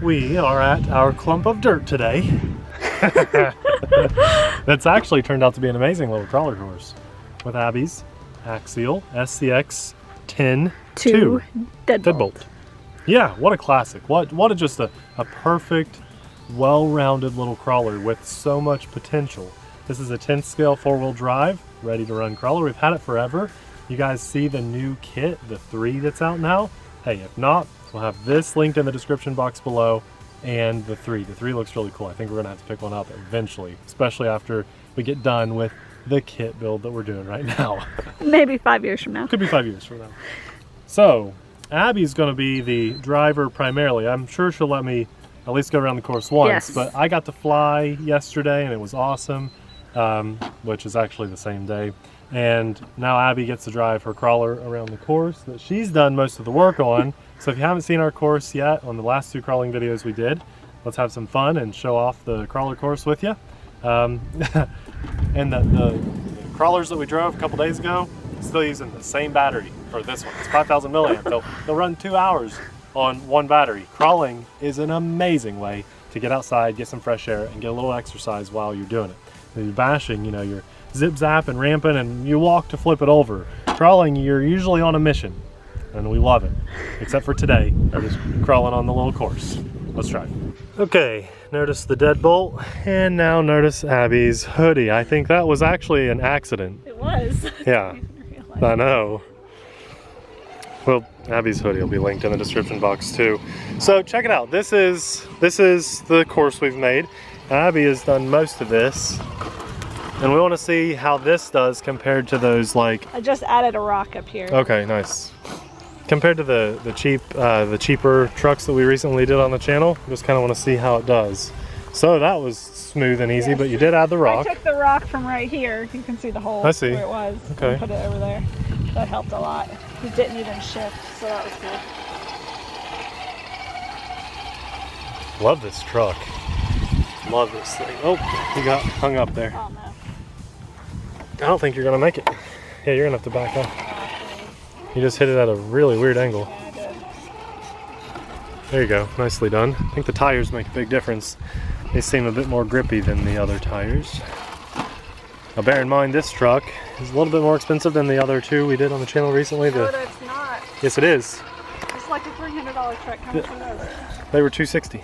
We are at our clump of dirt today. That's actually turned out to be an amazing little crawler course with Abby's Axial SCX10 Deadbolt. Yeah, what a classic. What a just a perfect, well-rounded little crawler with so much potential. This is a 10th scale 4-wheel drive, ready to run crawler. We've had it forever. You guys see the new kit, the 3 that's out now? Hey, if not, we'll have this linked in the description box below and the 3. The 3 looks really cool. I think we're gonna have to pick one up eventually, especially after we get done with the kit build that we're doing right now. Maybe 5 years from now. Could be 5 years from now. So, Abby's gonna be the driver primarily. I'm sure she'll let me at least go around the course once, yes. But I got to fly yesterday and it was awesome, which is actually the same day. And now Abby gets to drive her crawler around the course that she's done most of the work on. So if you haven't seen our course yet on the last 2 crawling videos we did, let's have some fun and show off the crawler course with you. And the crawlers that we drove a couple days ago, still using the same battery for this one. It's 5,000 milliamp. They'll run 2 hours on one battery. Crawling is an amazing way to get outside, get some fresh air, and get a little exercise while you're doing it. If you're bashing, you know, you're zip zap and ramping and you walk to flip it over. Crawling, you're usually on a mission and we love it, except for today. We're just crawling on the little course. Let's try. Okay, notice the deadbolt and now notice Abby's hoodie. I think that was actually an accident. It was. Yeah, I know. Well, Abby's hoodie will be linked in the description box too. So check it out. This is the course we've made. Abby has done most of this. And we want to see how this does compared to those, like... I just added a rock up here. Okay, nice. Compared to the cheaper trucks that we recently did on the channel, just kind of want to see how it does. So that was smooth and easy, yes. But you did add the rock. I took the rock from right here. You can see the hole I see. where it was. Okay. And put it over there. That helped a lot. It didn't even shift, so that was good. Love this truck. Love this thing. Oh, you got hung up there. Oh, no. I don't think you're gonna make it. Yeah, you're gonna have to back up. You just hit it at a really weird angle. Yeah, I did. There you go, nicely done. I think the tires make a big difference. They seem a bit more grippy than the other tires. Now bear in mind, this truck is a little bit more expensive than the other 2 we did on the channel recently. No, it's not. Yes, it is. It's like a $300 truck. How much are those? They were $260.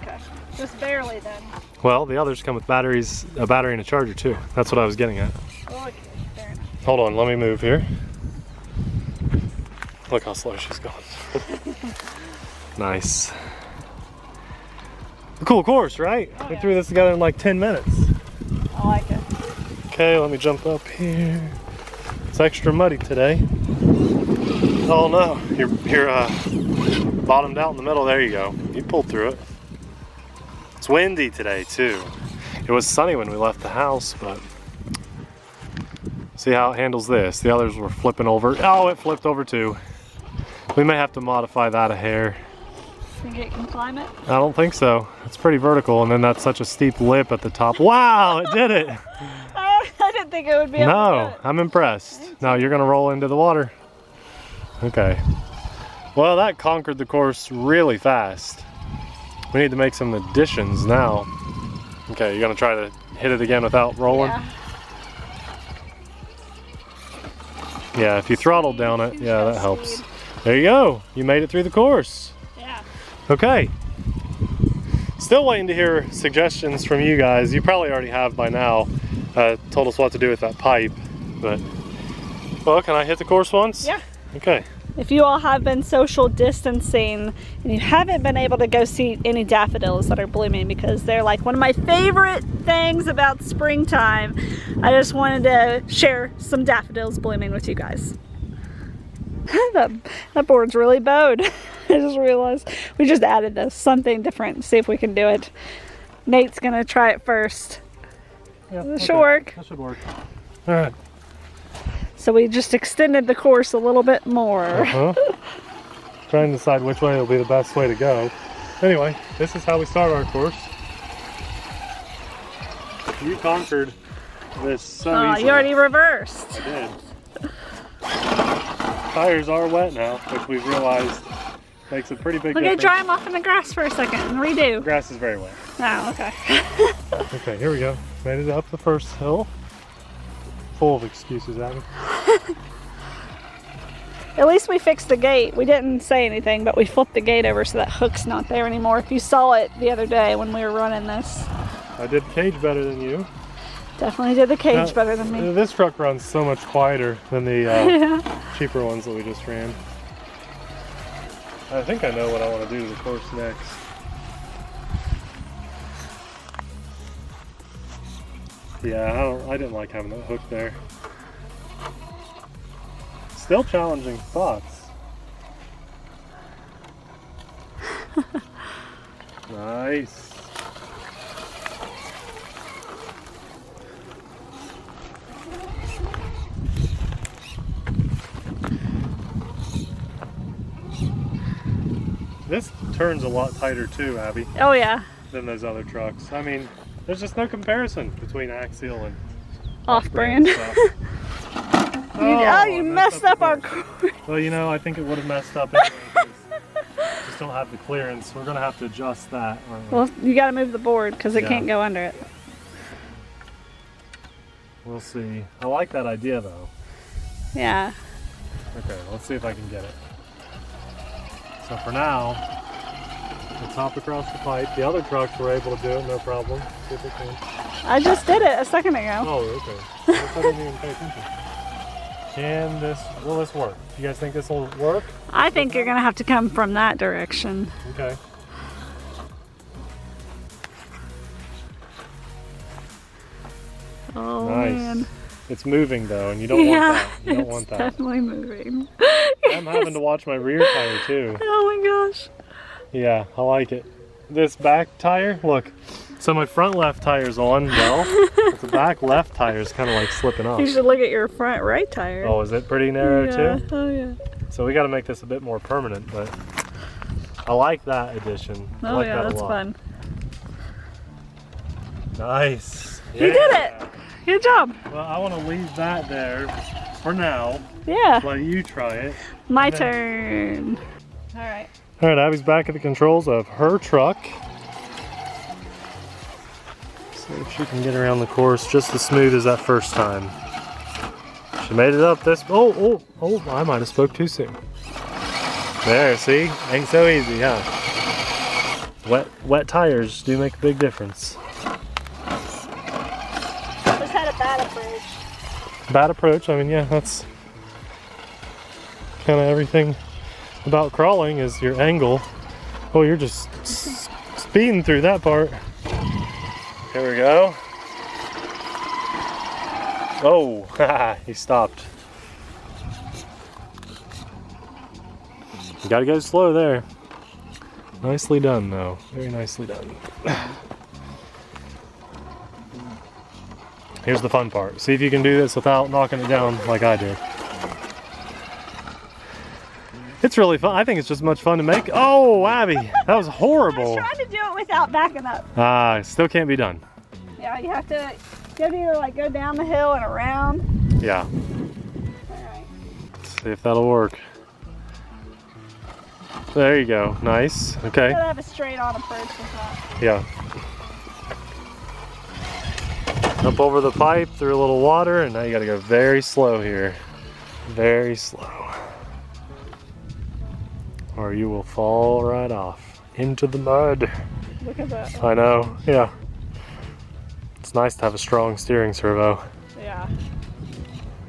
Okay, just barely then. Well, the others come with batteries, a battery and a charger too. That's what I was getting at. Okay, fair enough. Hold on, let me move here. Look how slow she's going. Nice. A cool course, right? Oh, We yeah. threw this together in like 10 minutes. I like it. Okay, let me jump up here. It's extra muddy today. Oh no, you're bottomed out in the middle. There you go. You pulled through it. It's windy today too. It was sunny when we left the house, but see how it handles this. The others were flipping over. Oh, it flipped over too. We may have to modify that a hair. Think it can climb it? I don't think so. It's pretty vertical, and then that's such a steep lip at the top. Wow, it did it. I didn't think it would be able to do it. I'm impressed. Now you're gonna roll into the water. Okay. Well, that conquered the course really fast. We need to make some additions now. Okay, you're gonna try to hit it again without rolling? Yeah. Yeah, if you throttle down it, yeah, that helps. There you go. You made it through the course. Yeah. Okay. Still waiting to hear suggestions from you guys. You probably already have by now. Told us what to do with that pipe, but... Well, can I hit the course once? Yeah. Okay. If you all have been social distancing and you haven't been able to go see any daffodils that are blooming, because they're like one of my favorite things about springtime, I just wanted to share some daffodils blooming with you guys. that board's really bowed. I just realized we just added this, something different, see if we can do it. Nate's gonna try it first. Yeah, This should work. That should work. All right. So we just extended the course a little bit more. Trying to decide which way will be the best way to go. Anyway, this is how we start our course. You conquered this so easily. You already reversed. I did. Tires are wet now, which we've realized Makes a pretty big We're difference. gonna dry them off in the grass for a second and redo. The grass is very wet. Oh, okay. Okay, here we go. Made it up the first hill. Full of excuses, Abby. At least we fixed the gate. We didn't say anything, but we flipped the gate over so that hook's not there anymore. If you saw it the other day when we were running this. I did cage better than you. Definitely did the cage better than me. This truck runs so much quieter than the cheaper ones that we just ran. I think I know what I want to do to the course next. Yeah, I didn't like having that hook there. Still challenging spots. Nice. This turns a lot tighter too, Abby, Oh yeah, than those other trucks. I mean, there's just no comparison between Axial and off-brand. stuff. You messed up our course. Well, you know, I think it would have messed up anyway. 'Cause just don't have the clearance. We're gonna have to adjust that, aren't we? Well, you gotta move the board because it Yeah. can't go under it. We'll see. I like that idea though. Yeah. Okay, let's see if I can get it. So for now, let's hop across the pipe. The other trucks were able to do it, no problem. See if it can. I just did it a second ago. Oh, okay. I guess I didn't even pay attention. Will this work? You guys think this will work? I think you're gonna have to come from that direction. Okay. Oh Nice. man. It's moving though, and you don't want that. You don't want it's that. definitely moving. I'm having to watch my rear tire too. Oh my gosh. Yeah, I like it. This back tire, look. So my front left tire's on well, but the back left tire is kind of like slipping off. You should look at your front right tire. Oh, is it pretty narrow yeah. too? Oh yeah. So we got to make this a bit more permanent, but I like that addition. I Oh like yeah, that a that's lot. fun. Nice. You did it. Good job. Well, I want to leave that there for now. Yeah. Let you try it. My And then- turn. All right. All right, Abby's back at the controls of her truck. See if she can get around the course just as smooth as that first time. She made it up this. Oh! I might have spoke too soon. There, see, ain't so easy, huh? Wet tires do make a big difference. Just had a bad approach. Bad approach. I mean, yeah, that's kind of everything about crawling is your angle. Oh, you're just speeding through that part. Here we go. Oh, he stopped. You gotta go slow there. Nicely done, though. Very nicely done. Here's the fun part. See if you can do this without knocking it down like I did. It's really fun. I think it's just much fun to make. Oh, Abby, that was I horrible. was trying to do it without backing up. Still can't be done. Yeah, you have to either like go down the hill and around. Yeah. All right. Let's see if that'll work. There you go. Nice. Okay. Gotta have a straight on approach with that. Yeah. Up over the pipe, through a little water, and now you gotta go very slow here. Very slow. Or you will fall right off into the mud. Look at that. I know, yeah. It's nice to have a strong steering servo. Yeah.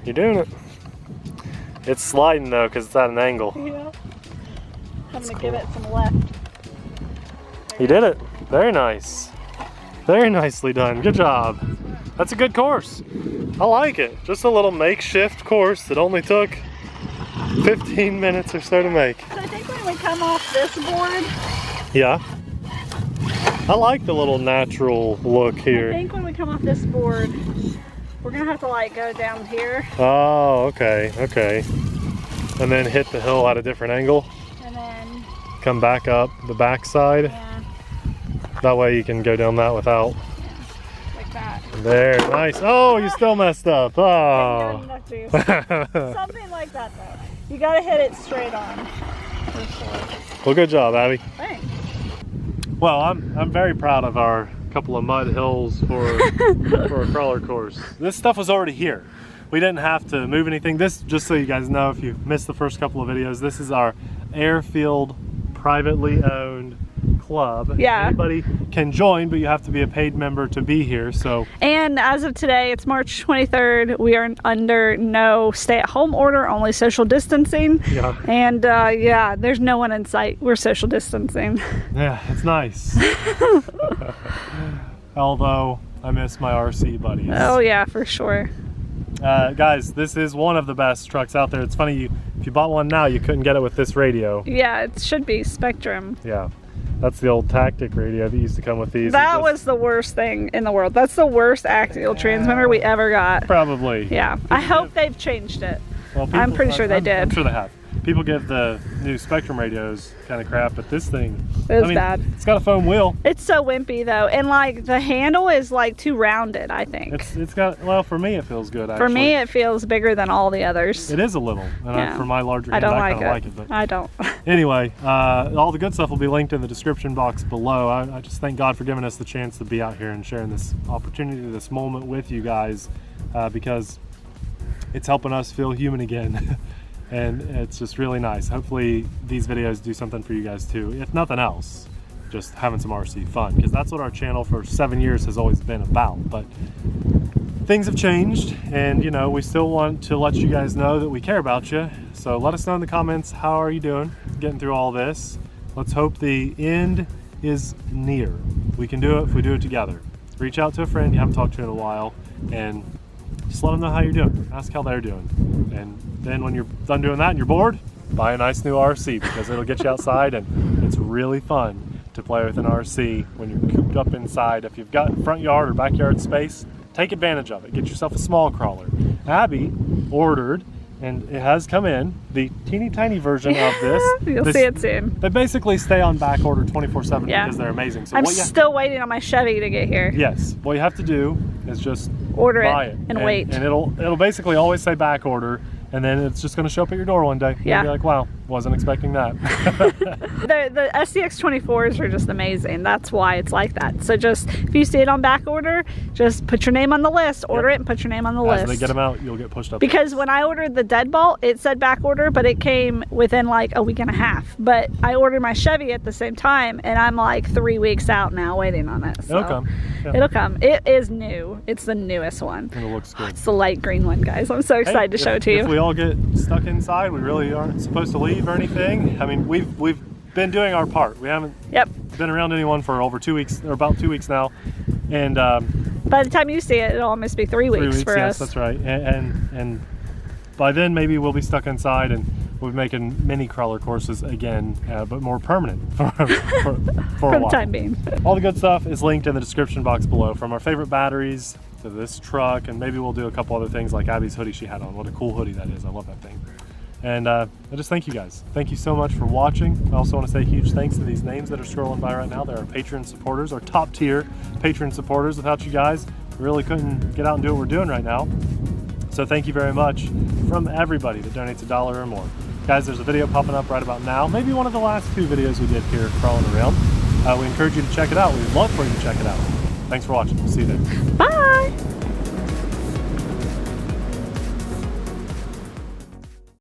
You're doing it. It's sliding though, because it's at an angle. Yeah. I'm That's gonna cool. give it some left. You did it. Very nice. Very nicely done. Good job. That's a good course. I like it. Just a little makeshift course that only took 15 minutes or so to make. So I think when we come off this board, Yeah. I like the little natural look I here. think when we come off this board, we're gonna have to like go down here Oh, okay, okay. And then hit the hill at a different angle. and then, Come back up the backside. yeah, That way you can go down that without. like that. There, nice. Oh, you still messed up. Oh. Something like that though. You gotta hit it straight on. For sure. Well, good job, Abby. Thanks. Well, I'm very proud of our couple of mud hills for a crawler course. This stuff was already here. We didn't have to move anything. This, just so you guys know, if you missed the first couple of videos, this is our airfield privately owned club. Yeah. Anybody can join, but you have to be a paid member to be here. So. And as of today, it's March 23rd. We are under no stay-at-home order, only social distancing. Yeah. And yeah, there's no one in sight. We're social distancing. Yeah, it's nice. Although I miss my RC buddies. Oh yeah, for sure. Guys, this is one of the best trucks out there. It's funny, if you bought one now, you couldn't get it with this radio. Yeah, it should be Spectrum. Yeah, that's the old Tactic radio that used to come with these. That was the worst thing in the world. That's the worst axial transmitter we ever got. Probably. Yeah, I hope they've changed it. Well, I'm pretty sure they did. I'm sure they have. People give the new Spectrum radios kind of crap, but this thing, it was bad. It's got a foam wheel. It's so wimpy though, and like the handle is like too rounded, I think. It's got, well, for me it feels good actually. For me it feels bigger than all the others. It is a little, and yeah. for my larger hand, I kind of like it. But I don't. Anyway, all the good stuff will be linked in the description box below. I just thank God for giving us the chance to be out here and sharing this opportunity, this moment with you guys, because it's helping us feel human again. And it's just really nice. Hopefully these videos do something for you guys too. If nothing else, just having some RC fun, because that's what our channel for 7 years has always been about. But things have changed, and you know, we still want to let you guys know that we care about you. So let us know in the comments, how are you doing getting through all this? Let's hope the end is near. We can do it if we do it together. Reach out to a friend you haven't talked to in a while, and just let them know how you're doing. Ask how they're doing. And then when you're done doing that and you're bored, buy a nice new RC, because it'll get you outside, and it's really fun to play with an RC when you're cooped up inside. If you've got front yard or backyard space, take advantage of it. Get yourself a small crawler. Abby ordered, and it has come in, the teeny tiny version of this. You'll see it soon. They basically stay on back order 24/7 yeah. because they're amazing. So I'm still waiting on my Chevy to get here. Yes, what you have to do is just order buy it and wait. And it'll basically always say back order, and then it's just going to show up at your door one day. Yeah. You'll be like, wow, wasn't expecting that. The SCX24s are just amazing. That's why it's like that. So just, if you see it on back order, just put your name on the list, order it and put your name on the list. As they get them out, you'll get pushed up. Because when I ordered the Deadbolt, it said back order, but it came within like a week and a half. But I ordered my Chevy at the same time, and I'm like 3 weeks out now waiting on it. So it'll come. Yeah. It'll come. It is new. It's the newest one. And it looks good. It's the light green one, guys. I'm so excited to show it to you. If we all get stuck inside, we really aren't supposed to leave or anything. I mean, we've been doing our part. We haven't been around anyone for over 2 weeks, or about 2 weeks now. And by the time you see it, it'll almost be 3 weeks for yes, us. That's right. And by then maybe we'll be stuck inside, and we'll be making mini crawler courses again, but more permanent for a while. the time being. All the good stuff is linked in the description box below, from our favorite batteries to this truck, and maybe we'll do a couple other things like Abby's hoodie she had on. What a cool hoodie that is. I love that thing. And I just thank you guys. Thank you so much for watching. I also want to say a huge thanks to these names that are scrolling by right now. They're our Patreon supporters, our top tier Patreon supporters. Without you guys, we really couldn't get out and do what we're doing right now. So thank you very much from everybody that donates $1 or more. Guys, there's a video popping up right about now. Maybe one of the last 2 videos we did here crawling around. We encourage you to check it out. We'd love for you to check it out. Thanks for watching. We'll see you there. Bye.